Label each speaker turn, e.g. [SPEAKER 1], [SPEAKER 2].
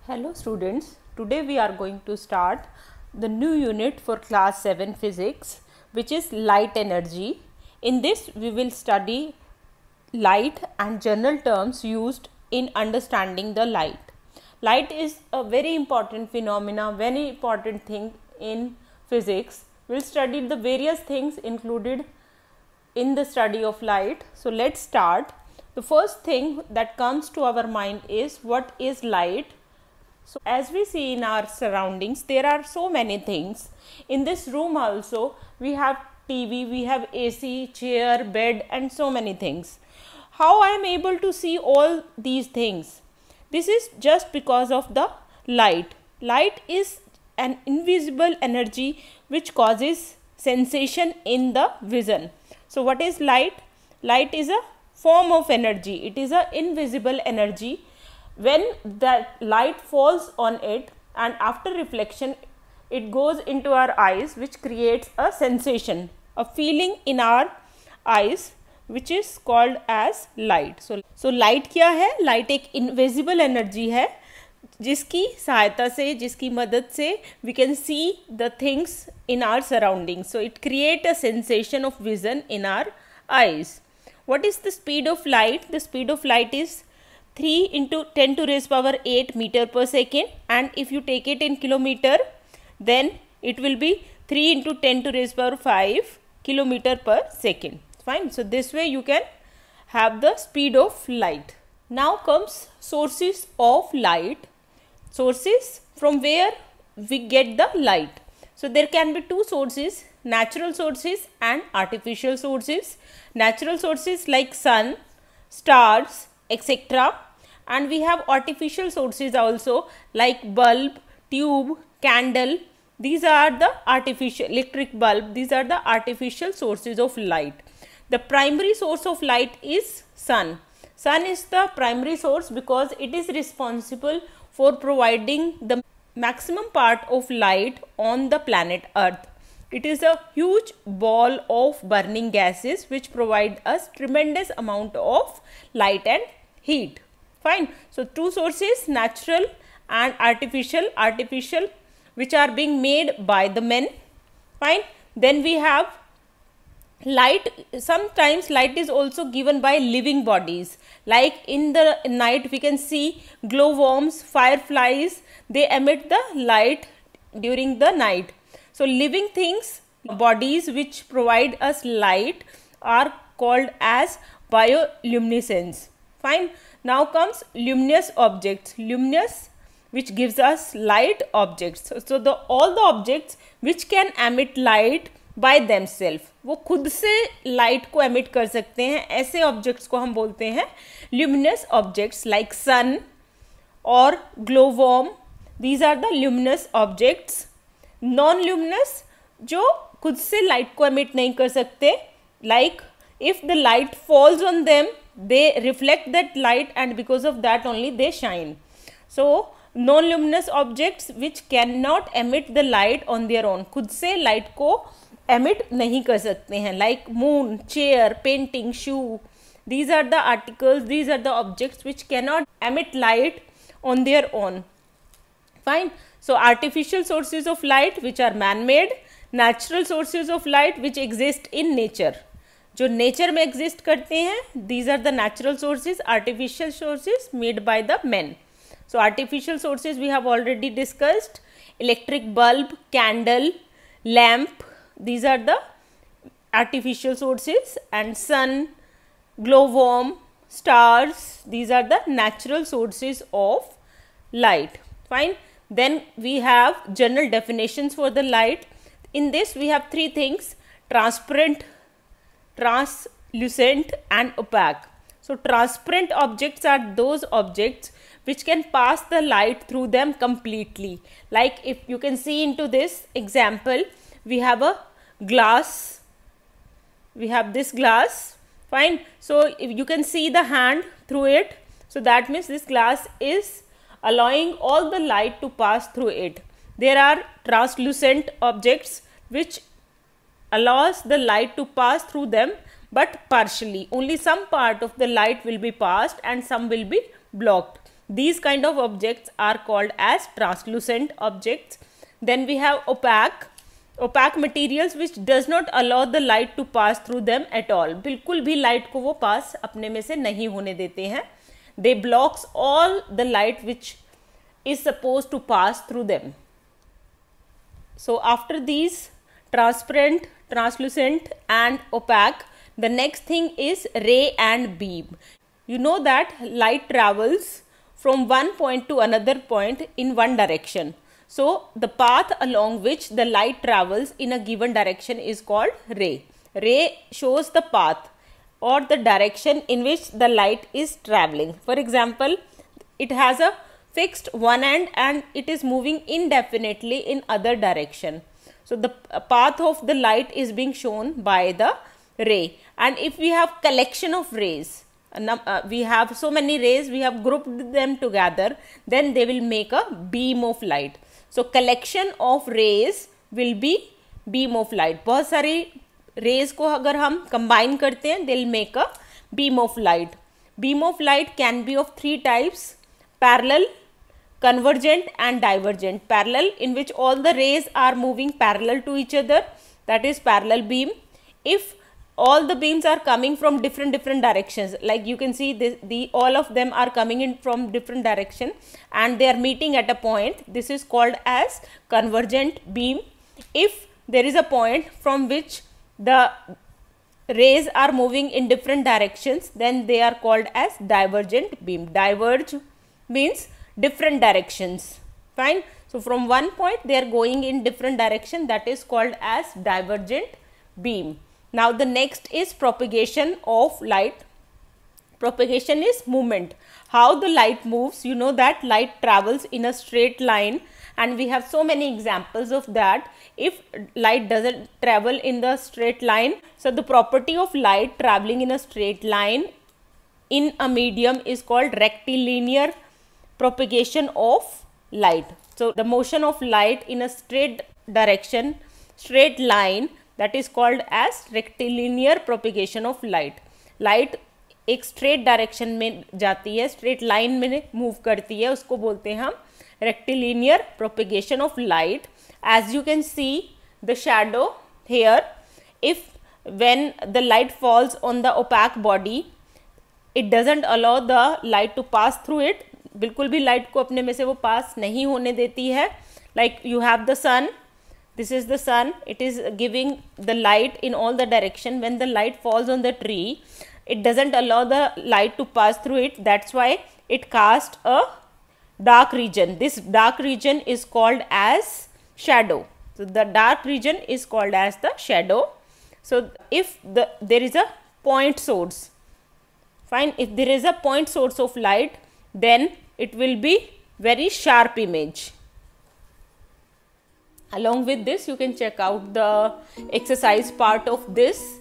[SPEAKER 1] Hello students, today we are going to start the new unit for class 7 physics, which is light energy. In this we will study light and general terms used in understanding the light. Light is a very important phenomena, very important thing in physics. We will study the various things included in the study of light. So let's start. The first thing that comes to our mind is what is light. So as we see in our surroundings, there are so many things. In this room also, we have TV, we have AC, chair, bed and so many things. How I am able to see all these things? This is just because of the light. Light is an invisible energy which causes sensation in the vision. So what is light? Light is a form of energy. It is an invisible energy. When that light falls on it and after reflection it goes into our eyes, which creates a sensation, a feeling in our eyes, which is called as light. So light क्या है? Light एक invisible energy है जिसकी सहायता से, जिसकी मदद से we can see the things in our surroundings. So it creates a sensation of vision in our eyes. What is the speed of light? The speed of light is 3 into 10 to raise power 8 meter per second, and if you take it in kilometer, then it will be 3 into 10 to raise power 5 kilometer per second. Fine. So this way you can have the speed of light. Now comes sources of light. Sources from where we get the light. So there can be two sources, natural sources and artificial sources. Natural sources like sun, stars, etc. And we have artificial sources also like bulb, tube, candle. These are the artificial, electric bulb. These are the artificial sources of light. The primary source of light is sun. Sun is the primary source because it is responsible for providing the maximum part of light on the planet Earth. It is a huge ball of burning gases which provide us tremendous amount of light and heat. Fine. So two sources, natural and artificial. Artificial which are being made by the men. Fine. Then we have light. Sometimes light is also given by living bodies. Like in the night we can see glowworms, fireflies. They emit the light during the night. So living things, bodies which provide us light are called as bioluminescence. Fine. Now comes luminous objects. Luminous which gives us light objects. So all the objects which can emit light by themselves, वो खुद से light को emit कर सकते हैं, ऐसे objects को हम बोलते हैं luminous objects like sun or glowworm. These are the luminous objects. Non-luminous जो खुद से light को emit नहीं कर सकते, like if the light falls on them, they reflect that light and because of that only they shine. So non-luminous objects which cannot emit the light on their own, खुद से light को emit नहीं कर सकते हैं, like moon, chair, painting, shoe. These are the articles, these are the objects which cannot emit light on their own. Fine. So artificial sources of light which are man-made, natural sources of light which exist in nature. जो nature में exist करते हैं, these are the natural sources. Artificial sources made by the men. So artificial sources we have already discussed. Electric bulb, candle, lamp. These are the artificial sources. And sun, glowworm, stars. These are the natural sources of light. Fine. Then we have general definitions for the light. In this we have three things: transparent, translucent and opaque. So transparent objects are those objects which can pass the light through them completely. Like if you can see into this example, we have a glass, we have this glass. Fine. So if you can see the hand through it, so that means this glass is allowing all the light to pass through it. There are translucent objects which allows the light to pass through them, but partially. Only some part of the light will be passed and some will be blocked. These kind of objects are called as translucent objects. Then we have opaque materials which does not allow the light to pass through them at all. बिल्कुल भी light को वो pass अपने में से नहीं होने देते हैं. They blocks all the light which is supposed to pass through them. So after these transparent, translucent and opaque, the next thing is ray and beam. You know that light travels from one point to another point in one direction. So the path along which the light travels in a given direction is called ray. Ray shows the path or the direction in which the light is traveling. For example, it has a fixed one end and it is moving indefinitely in other direction. So the path of the light is being shown by the ray. And if we have collection of rays, we have so many rays, we have grouped them together, then they will make a beam of light. So collection of rays will be beam of light. बहुत सारी rays को अगर हम combine करते हैं, they'll make a beam of light. Beam of light can be of three types: parallel, convergent and divergent. Parallel, in which all the rays are moving parallel to each other, that is parallel beam. If all the beams are coming from different directions, like you can see all of them are coming in from different direction and they are meeting at a point, this is called as convergent beam. If there is a point from which the rays are moving in different directions, then they are called as divergent beam. Diverge means different directions. Fine. So from one point they are going in different direction, that is called as divergent beam. Now the next is propagation of light. Propagation is movement. How the light moves? You know that light travels in a straight line, and we have so many examples of that. If light doesn't travel in the straight line, so the property of light traveling in a straight line in a medium is called rectilinear propagation of light. So the motion of light in a straight direction, straight line, that is called as rectilinear propagation of light. Light एक straight direction में जाती है, straight line में move करती है, उसको बोलते हैं हम rectilinear propagation of light. As you can see the shadow here, if when the light falls on the opaque body, it doesn't allow the light to pass through it. बिल्कुल भी light को अपने में से वो pass नहीं होने देती है. Like you have the sun. This is the sun. It is giving the light in all the direction. When the light falls on the tree, it doesn't allow the light to pass through it. That's why it casts a dark region. This dark region is called as shadow. So the dark region is called as the shadow. So if there is a point source, fine, if there is a point source of light, then it will be very sharp image. Along with this, you can check out the exercise part of this